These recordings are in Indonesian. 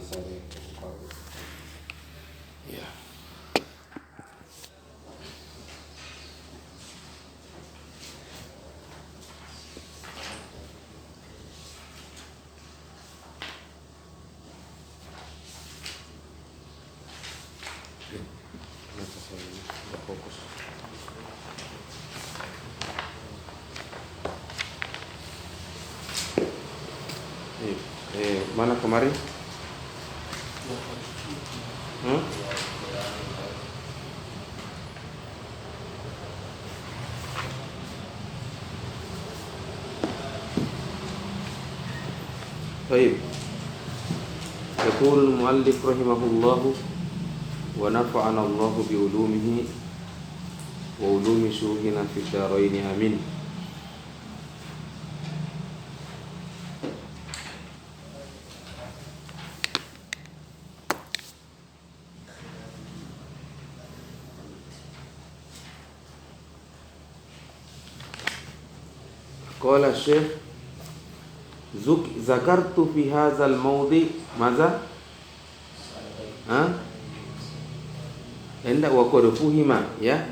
Ya. Kenapa saya tidak fokus? Mana kemarin? Baik. Yaqul muallif rahimahullahu wa nafa'ana Allahu bi ulumihi wa ulumi syuhina fid dharain amin. Qala Syekh zakartu fi hadzal mawdi maza? Hendak wa qad fuhima ya.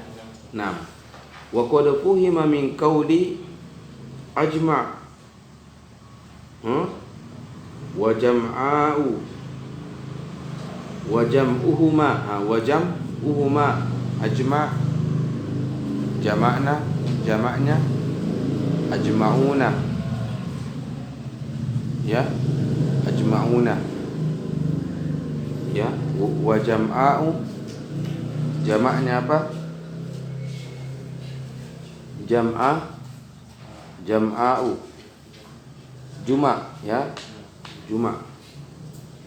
Naam. Wa qad fuhima min qawli ajma' wa jam'a'u wa jam'uhuma wa jam'uhuma ajma' jama'nya ajma'una ya, ajma'una ya, wa jam'a'u jamaknya apa? Jam'a'u juma' ya, juma'.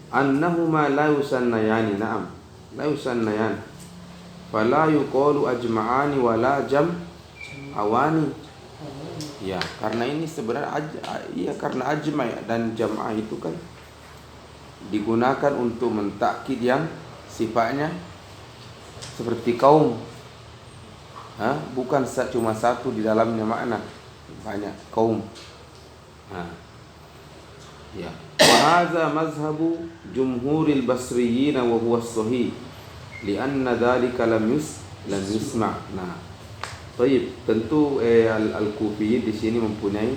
Annahuma la yusannayani, na'am, la yusannayan, fala yuqalu ajma'ani wala jam'awani. Ya, karena ini sebenarnya karena ajma' dan jam'ah itu kan digunakan untuk mentakkid yang sifatnya seperti kaum. Bukan cuma satu di dalamnya makna, banyak kaum. Ya. Wa hadza mazhabu jumhuril basriyin wa huwa as-sahih li'anna dzalika lam yusma'. Nah, baik, tentu al-Kufiyin di sini mempunyai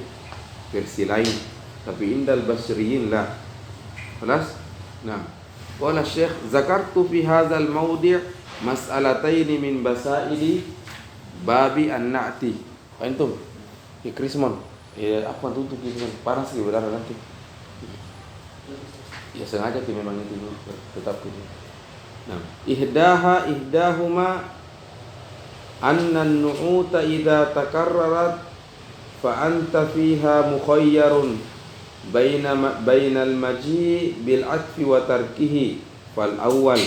versi lain, tapi indal basriyin lah. Jelas? Nah, qala Syekh zakartu fi hadzal mawdi' mas'alataini min basaili babi an-na'ti. Antum, Krismon. Apa tutup Krismon? Panas ke berdarah nanti. Ya sengaja ke memang itu tetap ini. Nah, ihdahuma anna an-nu'uta idza takarrarat fa anta fiha mukhayyarun bainal maji' bil 'atfi wa tarkihi fal awwal.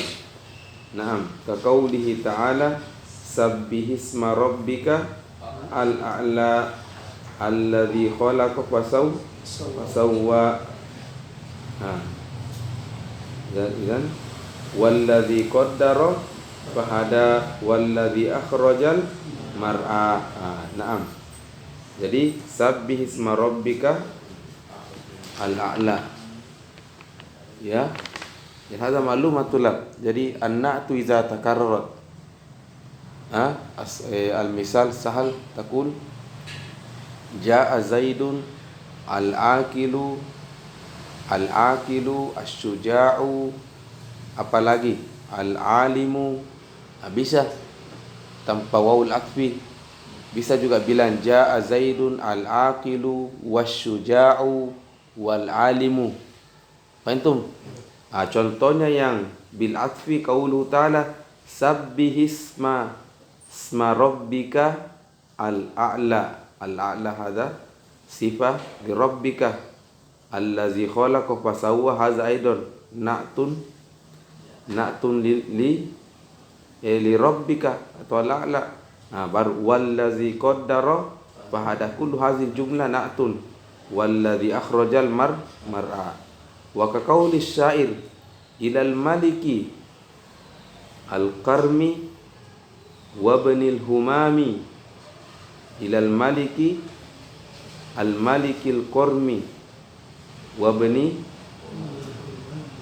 Naam, ka qaulihi ta'ala sabbihisma rabbika al-a'la alladzi khalaqa fa sawwa. Dan walladzi qaddara fahada walladzi akhrajal mar'a. Naam. Jadi sabbihisma rabbika al-a'la. Ya. Ya hadza ma'lumatul lak. Jadi an-na'tu idza takarrarat. Al-misal sahal taqul jaa zaidun al-aqilu asy-syuja'u, apalagi al-alimu. Bisa tanpa wawul atfi. Bisa juga bilang jaa zaidun al-aqilu wasy-syuja'u wal alimu. Paham? Contohnya yang bil atfi qaulu ta'ala sabbihisma rabbika al-a'la. Al-a'la hadza sifah li rabbika allazi khalaqa fa sawwa. Hadza aidan na'tun li rabbika atau al-a'la. Baru wallazi qaddara fa hada kullu hadhihi jumlah na'tun wallazi akhrajal mar'a. Wa ka qauli syair ilal maliki al-qarmi wa banil humami. Ilal maliki al-malikil qarmi wa bani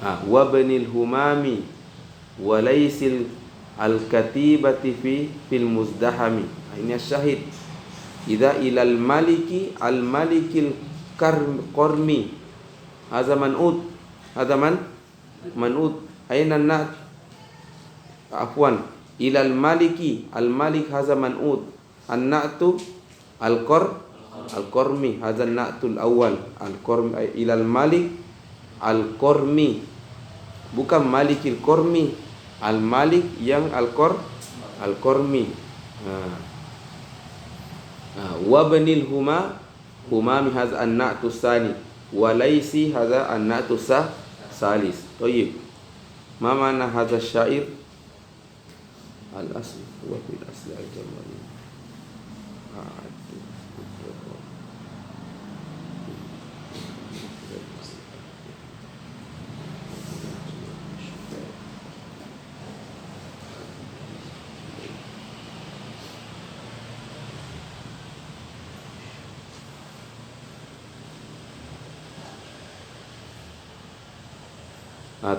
Wabnil humami walaisil al-katibati fil muzdahami. Ini syahid. Idza ilal maliki al-malikil qarmi hadza man'ut. Hadza man'ut. Aina an-na'at? Afwan. Ilal maliki al-malik hadza man'ut. An-na'tu al-qarmi hadza an-na'tul awwal. Al-qarmi ilal malik al-qarmi. Bukan malikil qarmi. Al-malik yang al-qarmi. Wabnil humami hadza an-na'tu tsani. Walaisi hadza an-na'tu salis. Tayyib. Ma mana hadza syair? Al-asl wa fil asli al-jamali.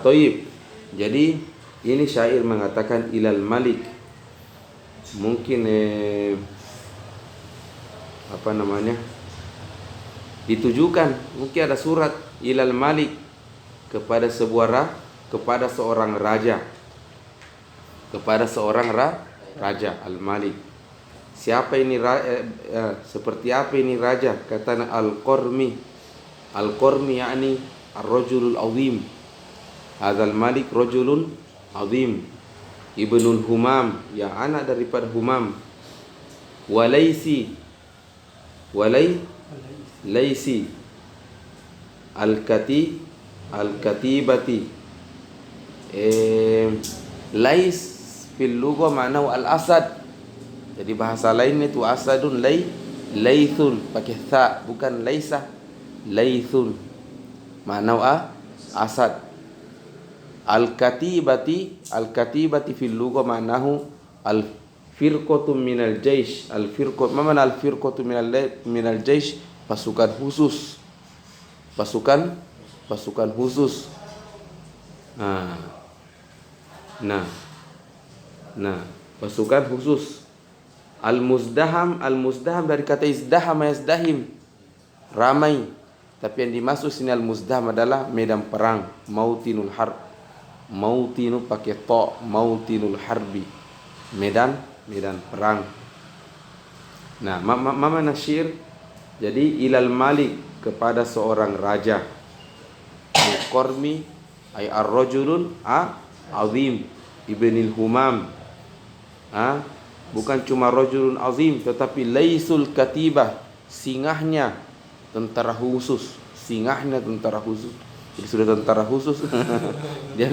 Toib. Jadi ini syair mengatakan ilal malik. Mungkin ditujukan, mungkin ada surat ilal malik kepada seorang raja. Kepada seorang raja al-malik. Siapa ini seperti apa ini raja? Kata al-qarmi. Al-qarmi yakni ar-rajulul azim. Hadzal malik rajulun azim. Ibnul Humam, yang anak daripada Humam. Walaisi al-katibati. Lais fil lugha ma'nahu al-asad. Jadi bahasa lain itu asadun laithun pakai tha, bukan laisa. Laithun ma'nahu asad. Al-katibati fil lugha ma'nahu al-firqatu minal jaish. Al-firqatu, mana al-firqatu minal jaish? Pasukan khusus. Pasukan khusus. Nah, pasukan khusus. Al-muzdaham dari kata izdaham yazdahim, ramai. Tapi yang dimaksud sini al-muzdaham adalah medan perang, mautinul harb. Mautinu pakai to, mautinul harbi, medan perang. Nah, mama nasyir. Jadi ilal malik kepada seorang raja. Al-qarmi ay ar-rajulun azim ibnil humam. Bukan cuma rajulun azim, tetapi laisul katibah, singahnya tentara khusus. Singahnya tentara khusus. Jadi sudah tentara khusus. dia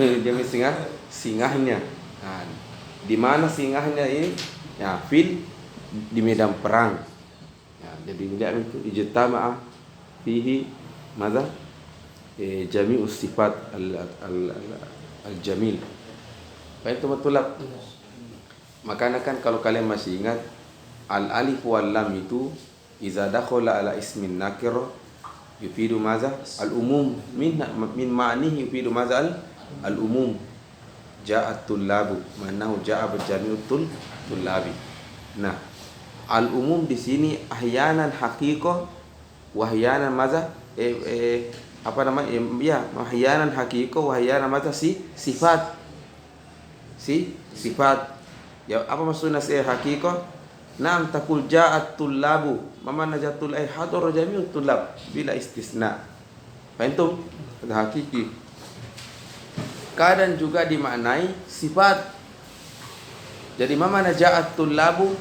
singahnya. Nah, di mana singahnya ini? Ya, di medan perang. Ya, jadi dia itu ijtama'a fihi madza? Jami'us sifat al-jamil. Baik betul. Makanya kan kalau kalian masih ingat, al-alif wal lam itu iza dakhala ala ismin nakir yufidu maza al-umum, min ma'nihi yufidu maza al-umum. Ja'at tullabu, manahu ja'a berjami'ut tullabi. Nah, al-umum di sini ahyanan haqiqah wa ahyanan maza ahyanan haqiqah wa ahyanan maza sifat. Sifat. Ya, apa maksudnya haqiqah? Naam takul ja'at tullabu, mama najatul ay hadar jami'ut tullab bila istisna. Faham? Ada hakiki. Kadang juga dimaknai sifat. Jadi mama naja'at tullabu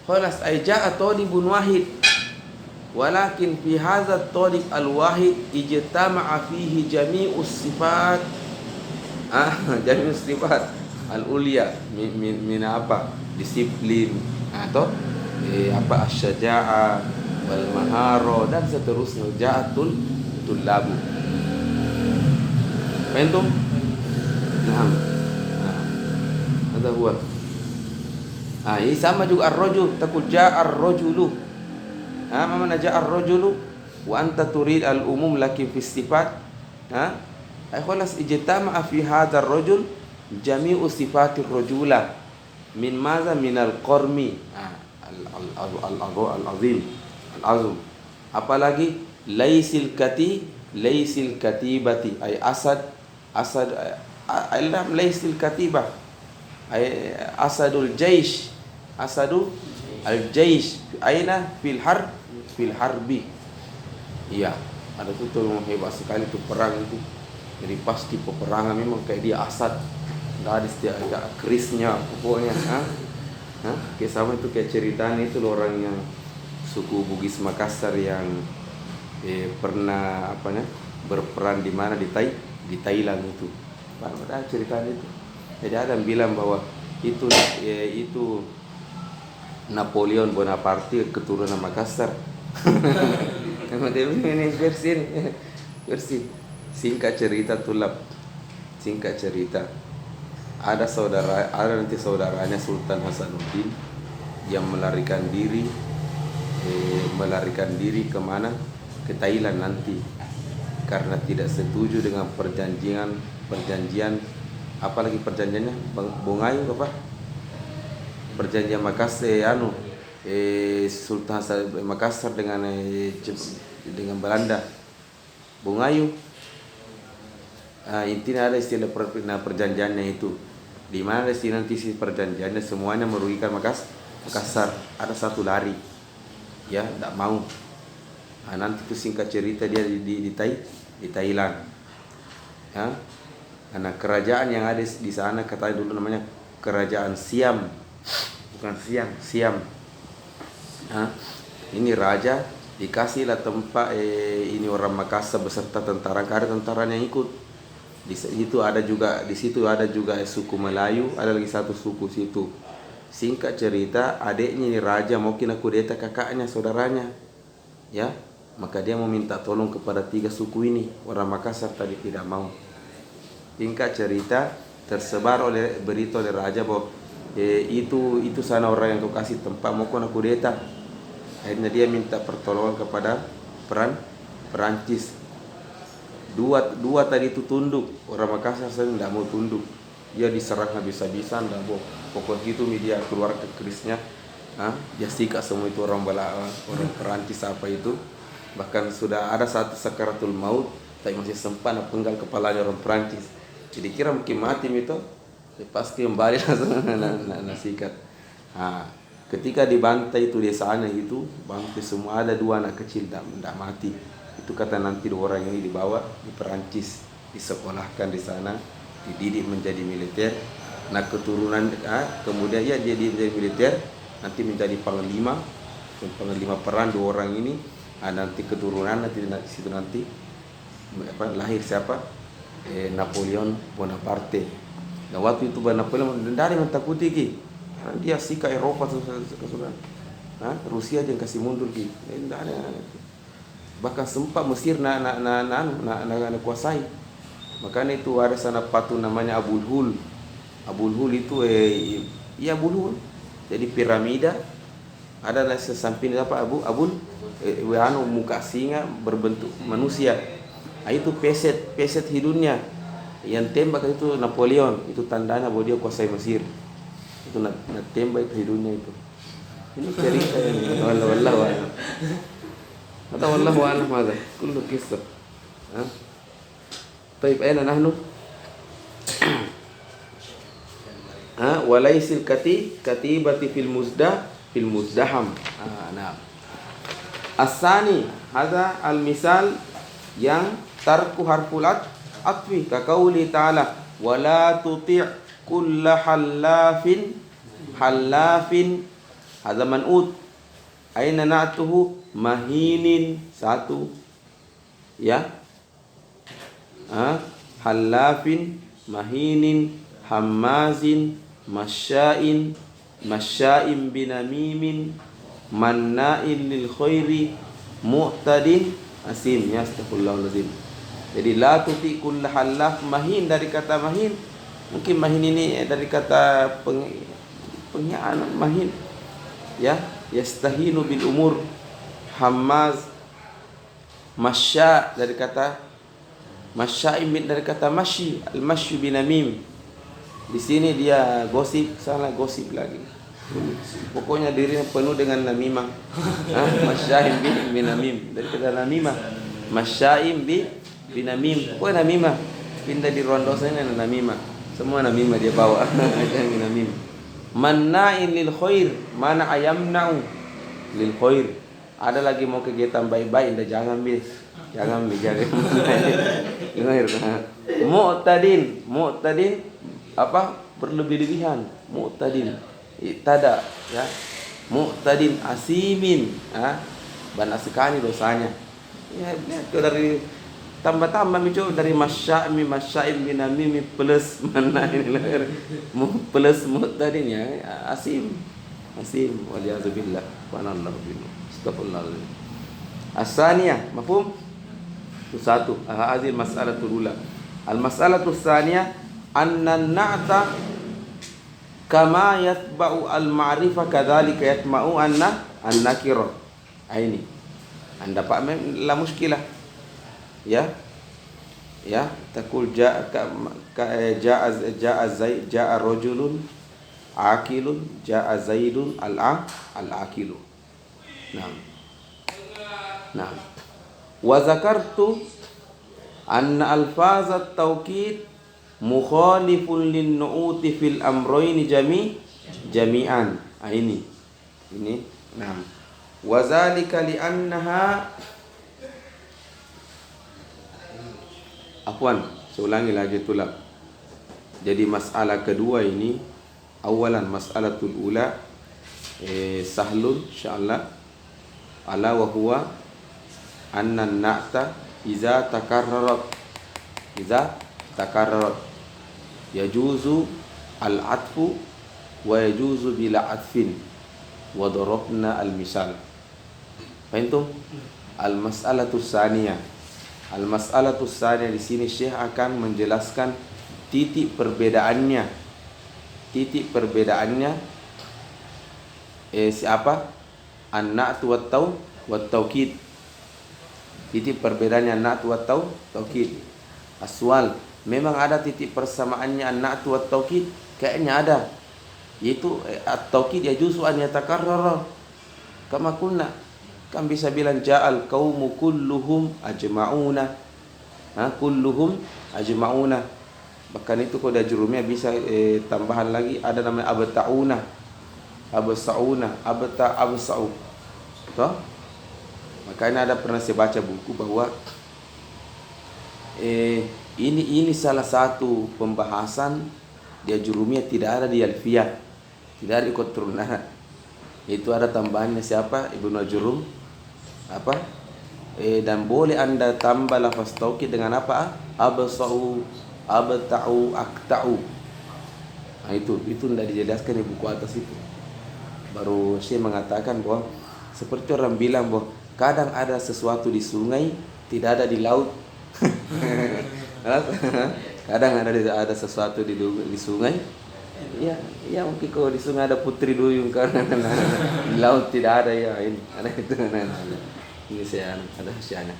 khalas ay ja'at talibun wahid. Walakin fi hadza talib al-wahid ijtama'a fihi jami'us sifat. Jami'us sifat al-ulya min apa? Disiplin atau asy-syaja'ah wal mahara dan seterusnya. Ja'atul tullabu. Faham? Nah. Ada huwa. Ini sama juga ar-rajul, takul ja'a ar-rajulu. Mana ja'a ar-rajulu wa anta turid al-umum lakin fi sifat. Ay khalas ijtama'a fi hadzal rajul jami'u sifatir rajula min maza min al-qarmi al-azim al-azm. Apalagi laisil katibati ay asad alam laisil katibah ay asadul jaish al-jaish aina fil harbi. Iya, ada tuh hebat sekali tuh perang itu. Jadi pasti peperangan memang kayak dia asad. Gadis dia agak kerisnya pokoknya. Kayak sama itu kayak ceritanya itu orang yang suku Bugis Makassar yang pernah berperan di mana di Thailand itu. Ada ceritanya itu. Jadi ada yang bilang bahwa itu Napoleon Bonaparte keturunan Makassar. Ini versi singkat cerita tulap. Singkat cerita, ada nanti saudaranya Sultan Hasanuddin yang melarikan diri kemana? Ke Thailand nanti karena tidak setuju dengan perjanjian apalagi perjanjiannya Bongayu apa? Perjanjian Makassar Sultan Makassar dengan Belanda Bongayu. Intinya ada istilah perjanjiannya itu, di mana nanti si perjanjiannya semuanya merugikan Makassar. Ada satu lari, ya tidak mau. Nanti itu singkat cerita dia di Thailand, ya. Karena kerajaan yang ada di sana katanya dulu namanya Kerajaan Siam, bukan Siam. Ini raja dikasihlah tempat ini orang Makassar beserta tentara, karena tentaranya ikut. Di situ ada juga suku Melayu, ada lagi satu suku situ. Singkat cerita, adiknya ini raja mau kena kudeta kakaknya, saudaranya, ya. Maka dia meminta tolong kepada 3 suku ini. Orang Makassar tadi tidak mau. Singkat cerita, tersebar berita oleh raja bahwa itu sana orang yang kau kasih tempat mau kena kudeta. Akhirnya dia minta pertolongan kepada Perancis. Dua tadi itu tunduk. Orang Makassar saya tidak mau tunduk. Dia diserang habis-habisan, tidak mau. Pokoknya itu media keluar ke kerisnya. Dia sikat semua itu orang Perancis apa itu. Bahkan sudah ada satu sakaratul maut, tapi masih sempat penggal kepalanya orang Perancis. Jadi kira mungkin mati itu, pas kembali langsung sikat. Ketika dibantai itu di sana itu, bantai semua, ada 2 anak kecil tidak mati. Itu kata nanti 2 orang ini dibawa di Perancis, disekolahkan di sana, dididik menjadi militer. Nah keturunan kemudian ya jadi menjadi militer, nanti menjadi panglima perang 2 orang ini. Nanti keturunan nanti di situ nanti lahir siapa? Napoleon Bonaparte. Nah waktu itu Napoleon dari mentakuti ki, dia sika Eropa sudah. Rusia yang kasih mundur ki. Bahkan sempat Mesir nak kuasai. Makanya itu ada sana patung namanya Abul Hul. Abul Hul itu Abul Hul. Jadi piramida ada sesamping Abul muka singa berbentuk manusia. Itu peset hidungnya. Yang tembak itu Napoleon, itu tandanya bahwa dia kuasai Mesir. Itu nak tembak itu hidungnya itu. Ini cerita ini. Wallahu a'lam. Atau wallahu a'lam madza kullu qissah. Baik, aina nahnu? Walaisil katibati fil muzdaham. Nah. Asani, hadza al-misal yang tarku harful atfi ka qauli ta'ala wala tuti' kulla halafin hadza man'ut aina na'tuhu mahinin satu, ya. Halafin, mahinin, hammazin, masya'in binamimin, manna'in lil khairi, mu'tadin asim. Ya astagfirullahaladzim. Jadi la tuti kull halaf, mahin dari kata mahin. Mungkin mahin ini dari kata pengkhianat mahin, ya. Yastahinu bil umur. Hammaz, masya dari kata Masyaim dari kata masyi, al-masyu binamim. Di sini dia gosip, sana gosip lagi. Pokoknya dirinya penuh dengan namimah. Masyaim binamim, dari kata namimah. Masyaim binamim. Pokoknya namimah. Pindah di Rondo sana namimah. Semua namimah dia bawa. Namimah. Manna'in lil khair, mana ayamna'u lil khair. Ada lagi mau kegiatan baik-baik, jangan jangan. Mu'tadin apa? Berlebih-lebihan. Mu'tadin. Tada ya. Mu'tadin asimin, banyak sekali dosanya. Ya, itu dari tambah-tambah mico dari masyaim binamim plus mana ini plus mu'tadin ya. Asim waliyadzubillah wa anallahu billah. Astagfirullah. As-saniyah, mafhum? Itu satu. Hadhihi mas'alatul ula. Al-mas'alatul tsaniyah anna an-na'ta kama yatba'u al-ma'rifah kadzalika yatma'u an-nakira. Ini. Anda pak la muskilah. Ya. Taqul ja'a rajulun akilun, ja'a zaidun al-akilu. Nah. Wa zakartu anna alfaz at-tawkid mukhalifun lin-nu'uti fil amrayni jami'an. Ini. Nah. Wa zalika li annaha afwan, saya ulangi lagi tulab. Jadi masalah kedua ini, awalan mas'alatul ula sahlun insyaallah, ala wa huwa anna an-na'ta iza takarrarat yajuzu al-'atfu wa yajuzu bila 'atfin wa darabna al-misal. Fahimtum? Al-mas'alatus tsaniyah. Al-mas'alatus tsaniyah di sini Syekh akan menjelaskan titik perbedaannya. Siapa? An-na'tu wat-tawkid. Titik perbedaannya an-na'tu wat-tawkid. Aswal, memang ada titik persamaannya an-na'tu wat-tawkid? Kayaknya ada. Yaitu at-tawkid yajuzu an yatakarrara. Kama kunna. Kan bisa bilang ja'al qaumu kulluhum ajma'una. Kulluhum ajma'una. Bahkan itu kalau ada jurumnya bisa tambahan lagi, ada namanya abta'una, absa'u. Toh? Makanya ada pernah saya baca buku bahwa ini salah satu pembahasan dia jurumnya tidak ada di Alfiyah, tidak ada di Qatrunah. Itu ada tambahannya siapa? Ibnu Jurum. Dan boleh Anda tambah lafaz taukid dengan apa? Absa'u, abta'u, akta'u. Nah, itu tidak dijelaskan di buku atas itu. Baru saya mengatakan bahwa seperti orang bilang bahwa kadang ada sesuatu di sungai tidak ada di laut. Kadang ada sesuatu di sungai. Ya mungkin kalau di sungai ada putri duyung karena di laut tidak ada ya ini. Ada itu. Ini saya ada syana.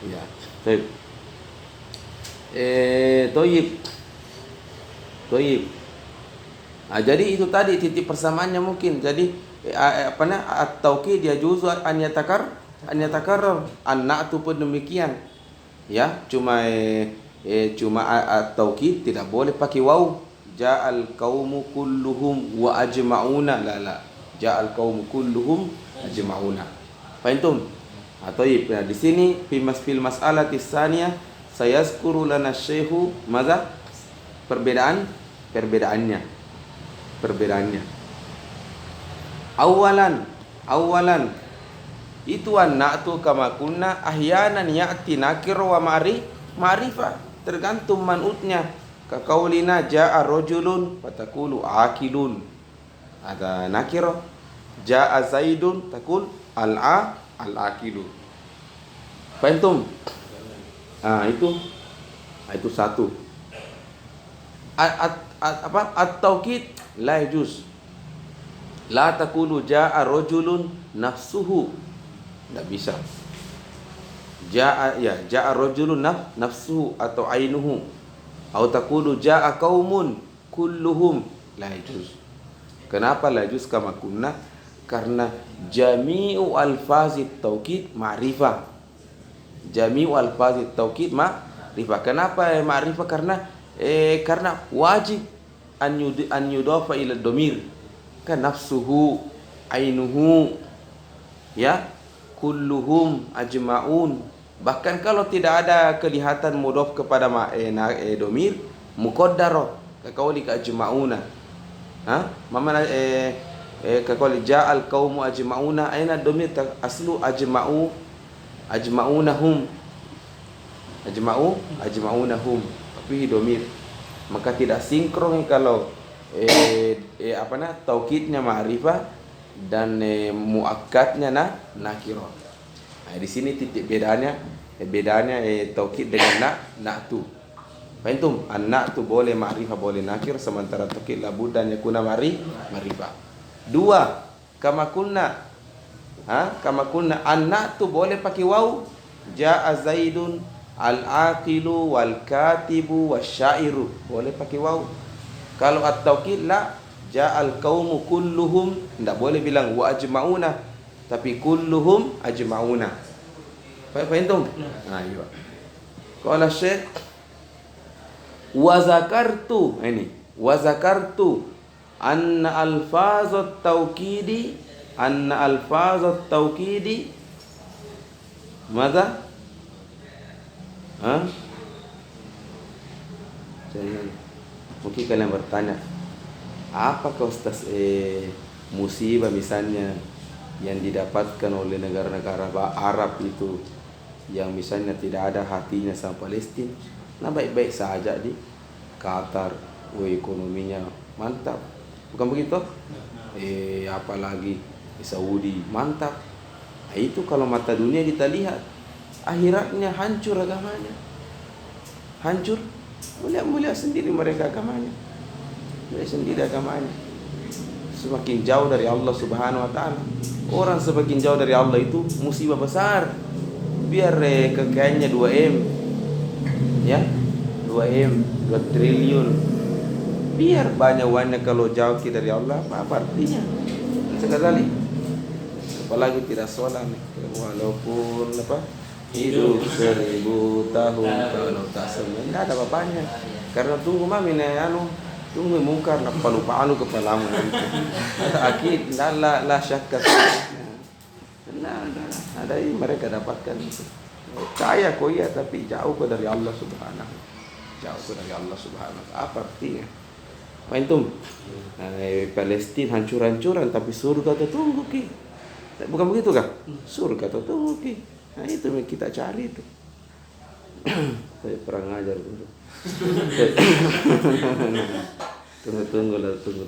Ya. Baik. Toyib. Jadi itu tadi titik persamaannya mungkin. Jadi at-tawkid yajuzu an yatakarrar. An-na'tu pun demikian. Ya, cuma at-tawkid tidak boleh pakai waw. Ja'al qaumu kulluhum wa ajma'una. La. Ja'al qaumu kulluhum ajma'una. Fahimtum? Toyib. Di sini fil mas'alati tsaniyah sayazkuru lana syekhu madza? Perbedaannya. Awalan itu an-na'tu kama kunna ahyanan ya'ti nakir wa ma'rifah, tergantung man'utnya. Ka qaulina ja'a rajulun fatakulu akilun, ada nakir. Ja'a zaidun takul al-akilu. Fahimtum? Itu satu. At-tawkid la yajuz. La takulu ja'a rajulun nafsuhu. Tidak bisa. ja'a rajulun nafsuhu atau ainuhu, atau taqulu ja'a qaumun kulluhum, la yajuz. Kenapa la yajuz kama kunna? Karena jami'u alfazit taukid ma'rifah. Jami'u alfazit taukid ma'rifah. Kenapa ma'rifah? Karena wajib an yudafa ila domir. Kan nafsuhu, ainuhu, ya, kulluhum, ajma'un. Bahkan kalau tidak ada kelihatan mudhaf kepada domir, muqaddaro kaqauli ajma'una. Mana kaqauli ja'al qaumu ajma'una, aina domir aslu ajma'unahum. Ajma'unahum. Tapi domir. Maka tidak sinkron kalau taukidnya ma'rifah dan muakkadnya nakirah. Nah, di sini titik bedanya taukid dengan na'tu. Fahimtum? An-na'tu boleh ma'rifah boleh nakir, sementara taukid labud dan yakuna ma'rifah. Dua, kama kunna an-na'tu boleh pakai waw. Ja'a Zaidun al-aqilu wal katibu wasyairu, boleh pakai waw. Kalau at-taukid la, ja'al qaumu kulluhum, tidak boleh bilang wa ajma'una, tapi kulluhum ajma'una. Fahimtum? Nah, iya. Qala Syekh wa zakartu, ini wa zakartu anna alfazat taukidi mada? Mungkin kalian bertanya, apakah Ustaz musibah misalnya yang didapatkan oleh negara-negara Arab itu, yang misalnya tidak ada hatinya sama Palestina, nah baik-baik saja di Qatar, ekonominya mantap, bukan begitu? Apalagi di Saudi mantap. Nah, itu kalau mata dunia kita lihat, akhiratnya hancur agamanya, hancur. Mulia sendiri mereka agamanya, semakin jauh dari Allah Subhanahu wa ta'ala. Orang semakin jauh dari Allah itu musibah besar. Biar kekayaannya 2M, ya, 2M, 2 triliun, biar banyak kalau jauh kita dari Allah, apa artinya? Sekali, apalagi tidak sholat, walaupun hidup 1000 tahun, kalau tak sembuh tidak ada apa-apanya. Karena tunggu tunggu mungkar nak palu kepalamu nanti. Ada akid la syakka. Ada mereka dapatkan itu. Kaya kau ya, tapi jauh kau dari Allah Subhanahu. Apa artinya? Fahimtum? Palestina hancur-hancuran, tapi surga tertunggu ki. Bukan begitu kah? Surga tertunggu ki. Nah, itu yang kita cari itu. Saya perang ajar dulu.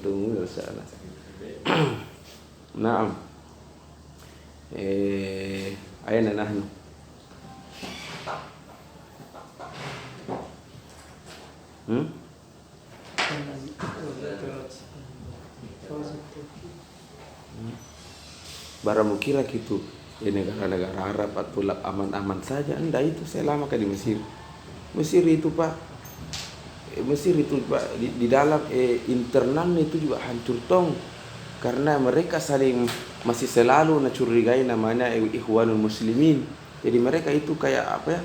Tunggu sana. Naam. Aina nahnu? Baramu kira gitu, negara-negara Arab atau aman-aman saja. Enggak, itu saya lama di Mesir. Mesir itu Pak, di dalam internalnya itu juga hancur tong, karena mereka masih selalu curigai namanya Ikhwanul Muslimin. Jadi mereka itu kayak apa ya?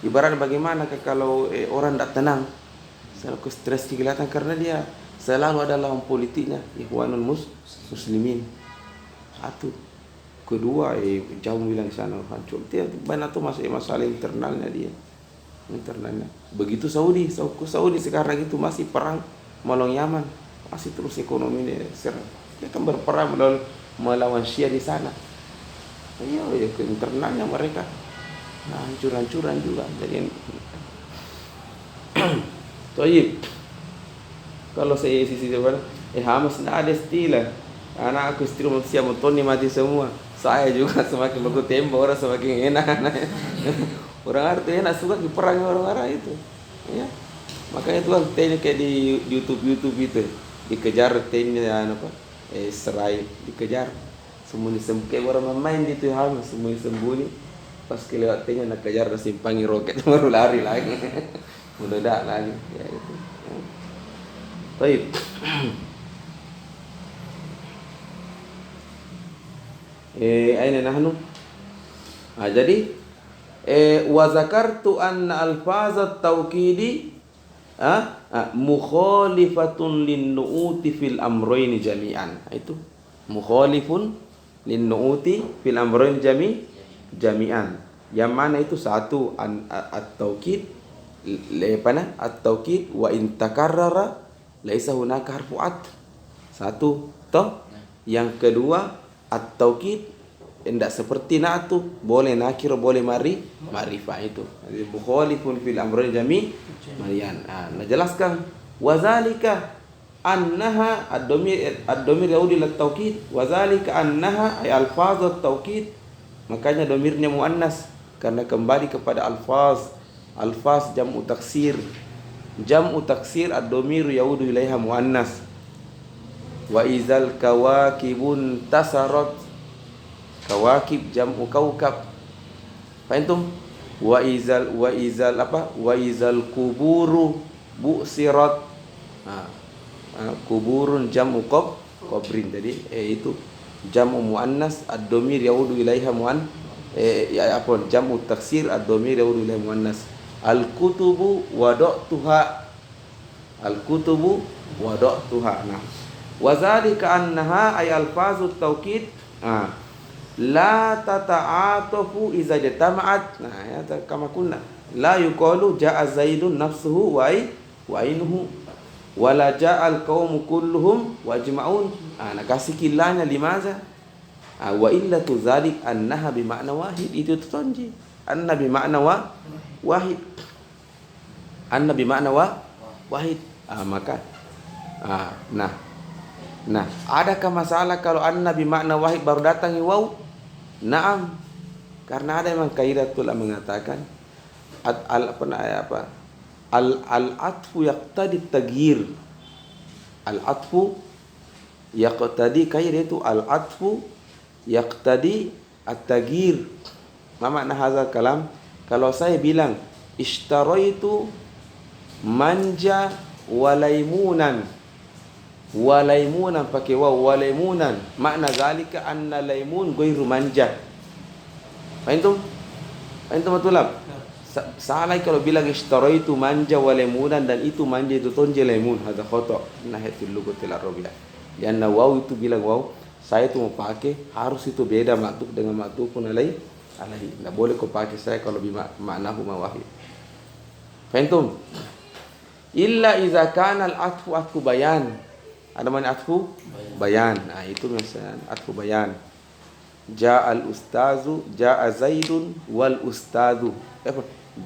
Ibarat bagaimana kalau orang tidak tenang, selalu stres kelihatan, karena dia selalu ada lawan politiknya Ikhwanul Muslimin. Satu. Kedua, jauh bilang sana hancur. Dia banyak tuh masalah internalnya dia. Internalnya. Begitu Saudi sekarang itu masih perang melawan Yaman, masih terus ekonominya serang. Dia kan berperang melawan Syiah di sana. Iya, ke internalnya mereka. Nah, hancur-hancuran juga. Jadi Toyib. Kalau saya sisi depan, Hamas tidak ada istilah. Anak aku istri manusia montoni mati semua. Saya juga semakin baku tembak, orang semakin enak. Orang Arab enak suka perang orang-orang itu. Ya. Makanya itu kan TNI kayak di YouTube itu dikejar TNI Israel, dikejar sembunyi kayak orang main di itu Hamas sembunyi. pas kelewatnya nak kejar dan simpangi roket baru lari lagi. Meledak lagi. Ya itu. Baik. Aina nahnu? Jadi wa zakartu anna alfazat tawkidi mukhalifatun lin-nu'uti fil amrayni jami'an. Itu mukhalifun lin-nu'uti fil amrayni jami'an. Yang mana itu satu at-tawkid at-tawkid wa in takarrara laisa hunaka harfu atf. Satu toh. Yang kedua at-tawkid tidak seperti na'tu, boleh nakir boleh ma'rifah itu. Jadi mukhalifun fil amrayn jami'an. Nah, jelaskan wazalika annaha ad-dhamir yaudi ila at-tawkid wazalika annaha ay alfaz at-tawkid. Makanya dhamirnya muannas karena kembali kepada alfaz jam'u taksir ad-dhamir yaudu ilaiha muannas. Wa izal kawakibun tasarat, kawakib jam'u kaukab. Faham? Wa izal kuburu bu'sirat. Kuburun jam'u qabrin. Jadi itu jam'u muannas ad-dhamir yaudu ilaiha jam'u taksir ad-dhamir yaudu ilaiha muannas. Al-kutubu wada'tuha. Nah, wazalika annaha ay alfazut tawkid la tata'atafu iza jatama'at. Nah, ya kama kunna la yuqalu ja'a zaidun nafsuhu wa ainuhu wala ja'al qaumu kulluhum wajma'un. Nah, kasih kilanya limaza? Wa illa tuzalik annaha bi ma'na wahid. Itu tutonji anna bi ma'na wahid. Anna bi ma'na wahid. Maka Nah, adakah masalah kalau anna bi makna wahid baru datang waw? Naam. Karena ada memang kaidatul mengatakan al-atfu yaqtadi taghyir. Al-atfu yaqtadi kaidah itu al-atfu yaqtadi at-taghyir. Ma makna hadzal kalam? Kalau saya bilang ishtaraitu manja walaimunan pakai waw walaimunan, makna zalika anna laimun ghairu manja. Faham? Betul lah. Salah kalau bilang ishtaraitu manja walaimunan dan itu manja itu tonje laimun, hadza khata' nahiyatul lughatil arabiyyah. Karena waw itu bilang waw, saya itu mau pakai harus itu beda maktub dengan maktubun alaihi. Enggak boleh kau pakai saya kalau maknahu mawahid. Faham? Illa iza kana al-atfu atfu bayan. Ada mana atfu bayan. Nah, itu misalnya atfu bayan. Ja'al ustazu, ja'a zaidun wal ustadu.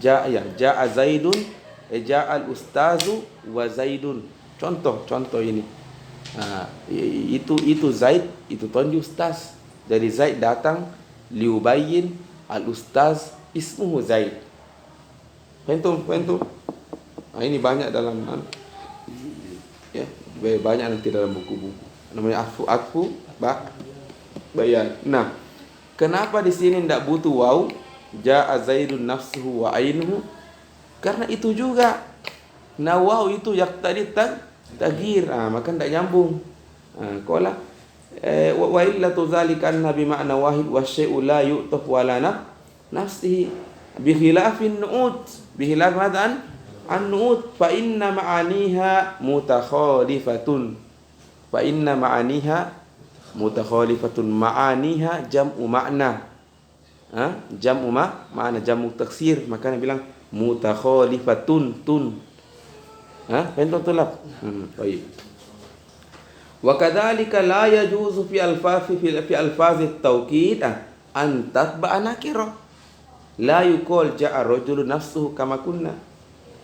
Ja'a zaidun, ja'al ustazu wa zaidun. Contoh ini. Nah, itu Zaid, itu tonji ustaz. Jadi Zaid datang liubayyin al ustaz ismuhu Zaid. Faham? Nah, ini banyak dalam ya, banyak nanti dalam buku-buku. Namanya atfu bayan. Nah, kenapa di sini tidak butuh waw? Ja'a zaidun nafsuhu wa ainuhu. Karena itu juga. Nah, waw itu yaqtadi taghyir. Maka tidak nyambung. Qala wa illa tuzalika anna bi ma'na wahid wa syai'u la yu'taf wa la nafsihi bi khilafin nu'ut. Bi khilaf madan an-nu'ut fa inna ma'aniha mutakhalifatun. Ma'aniha jam'u ma'na. Jam'u ma'na jam'u taksir. Makanya bilang mutakhalifatun tun. Betul tulab. Baik. Wa kadzalika la yajuzu fi alfazi at-tawkid an tatba'a nakira. La yuqal ja'a rajulun nafsuhu kama kunna.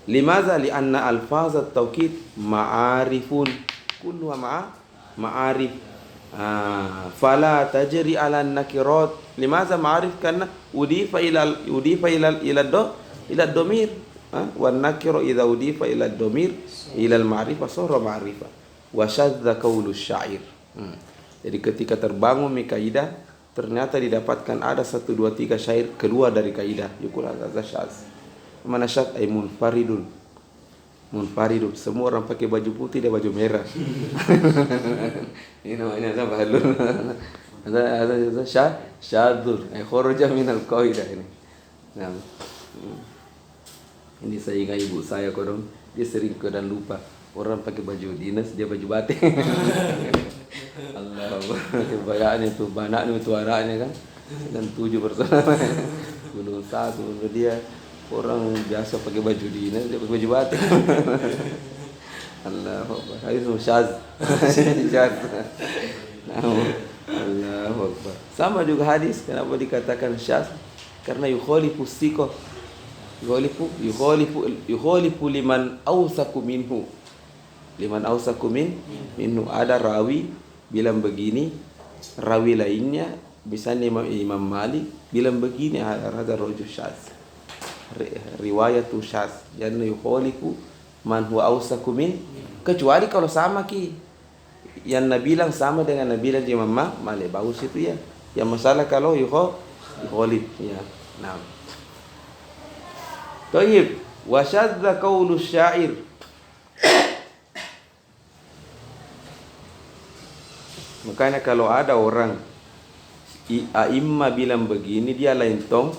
Limaza li'anna alfaz at-tawkid ma'arifun kulluha ma'arif. Fala tajri 'ala an-nakirat. Limaza ma'arif? Karena udifa ila ad-dhamir. Wan nakiru idza udifa ila ad-dhamir ila al-ma'rifah sara ma'rifah. Wa syadza qaulu syair. Jadi ketika terbangun kaidah ternyata didapatkan ada 1, 2, 3 syair keluar dari kaidah, yukul hadza syadz. Mana syadz ay munfaridun. Munfaridun, semua orang pakai baju putih dan baju merah. Ini namanya apa? Ada syadzul, kharaja minal qaidah ini. Nah, ini saya ingat ibu saya kodong, dia sering kadang lupa orang pakai baju dinas, dia baju batik. Allah, kebayaan itu banyak itu anaknya kan, dan 7 bersama. Belum satu, dia orang biasa pakai baju dinas, dia pakai baju batik. Allah, itu syaz. Allahu Akbar. Sama juga hadis, kenapa dikatakan syaz? Karena yukhalifu siqah. Yukhalifu liman awsaku minhu. Liman awsaku minhu. Ada rawi bilang begini, rawi lainnya misalnya Imam Malik bilang begini, ada rajul syaz. Riwayatu syaz. Jangan yukhalifu man huwa awsaku min, kecuali kalau sama yang Nabi bilang sama dengan Nabi bilang Imam Malik, bagus itu ya. Yang masalah kalau yukhalif ya. Nah. Tayyib, wa syadza qaulu syair. Makanya kalau ada orang a'imma bilang begini, dia lain tong,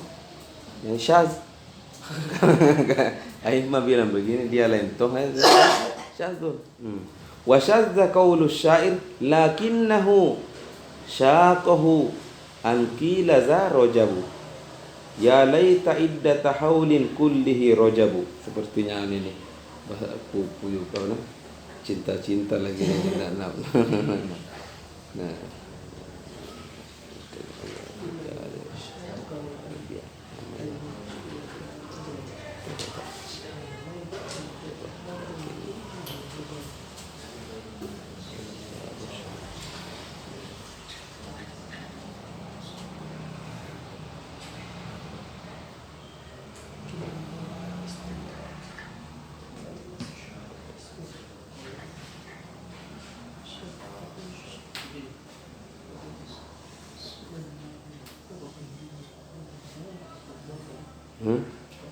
yang syaz. A'imma bilang begini, dia lain tong, syazun. Wa syadza qaulu syair lakinnahu syaqahu an qila za rajabu. Ya laita iddata haulin kullihi rajabu. Sepertinya ini nih bahasa puyu kau nah. Cinta-cinta lagi nah. Nah.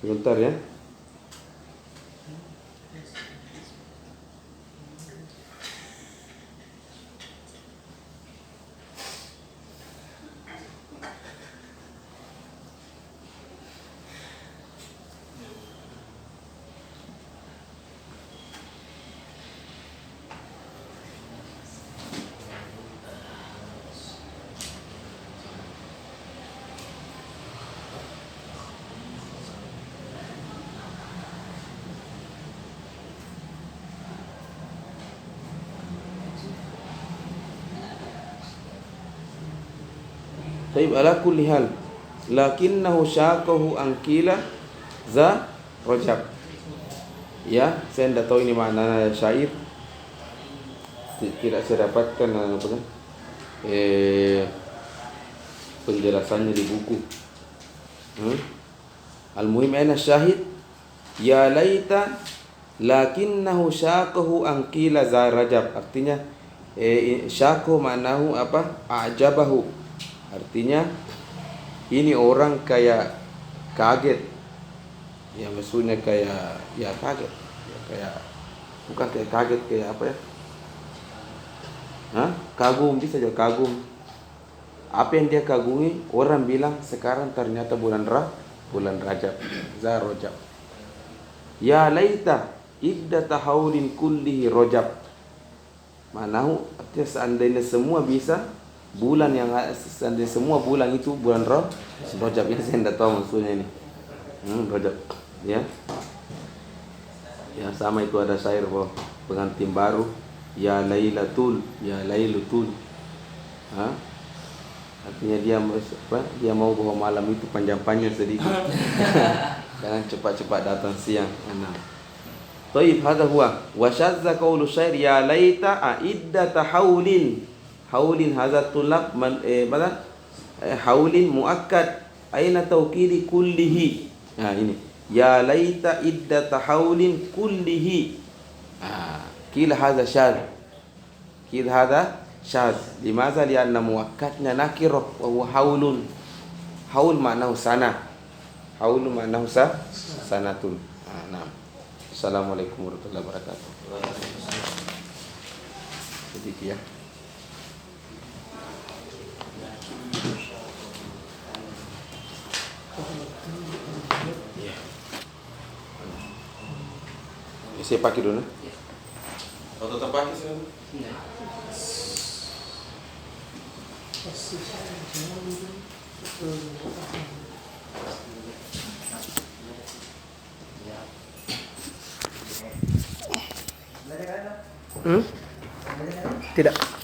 Sebentar ya. Taib ala kulli hal lakinnahu syaqahu angkila za rajab. Ya, saya tidak tahu ini makna syair. Tidak saya dapatkan penjelasannya di buku. Al-muhim ana syahid ya laita lakinnahu syaqahu angkila za rajab. Artinya syaqahu maknahu apa? A'jabahu. Artinya ini orang kayak kaget. Ya maksudnya kayak ya kaget. Ya, kayak bukan kayak kaget, kayak apa ya? Kagum, bisa juga kagum. Apa yang dia kagumi? Orang bilang sekarang ternyata bulan Rajab, Rajab. Ya laita iddata haulin kullihi Rajab. Manahu artinya seandainya semua bisa bulan yang seandainya semua bulan itu bulan Rajab. Ya saya tidak tahu maksudnya ini. Rajab. Ya. Ya sama itu ada syair pengantin baru. Ya Lailatul, ya Lailatul. Artinya dia mau bahwa malam itu panjang-panjang sedikit. Jangan cepat-cepat datang siang. Taib hadza huwa wa syadza qaulu syair ya laita aiddata haulin. Haulin hadza tulab mana? Haulin muakkad aina tawkili kullihi. Ini ya laita iddata haulin kullihi. Kila hadza syadz. Kila hadza syadz. Limadza lianna muwakkatnya nakirah wa huwa haulun. Haul maknahu sana. Haul maknahu sanatun. Nah. Assalamualaikum warahmatullahi wabarakatuh. Sedikit ya. Saya pakai dulu. Kau tetap pakai sekarang? Tidak.